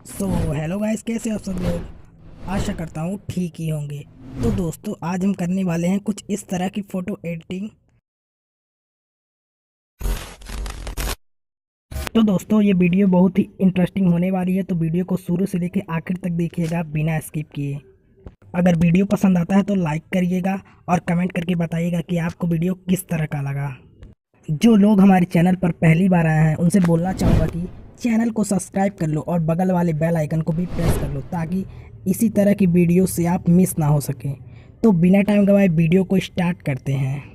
Hello guys, कैसे हो आप सब लोग। आशा करता हूँ ठीक ही होंगे। तो दोस्तों, आज हम करने वाले हैं कुछ इस तरह की फ़ोटो एडिटिंग। तो दोस्तों, ये वीडियो बहुत ही इंटरेस्टिंग होने वाली है, तो वीडियो को शुरू से लेकर आखिर तक देखिएगा बिना स्किप किए। अगर वीडियो पसंद आता है तो लाइक करिएगा और कमेंट करके बताइएगा कि आपको वीडियो किस तरह का लगा। जो लोग हमारे चैनल पर पहली बार आए हैं उनसे बोलना चाहूँगा कि चैनल को सब्सक्राइब कर लो और बगल वाले बेल आइकन को भी प्रेस कर लो, ताकि इसी तरह की वीडियो से आप मिस ना हो सकें। तो बिना टाइम गवाए वीडियो को स्टार्ट करते हैं।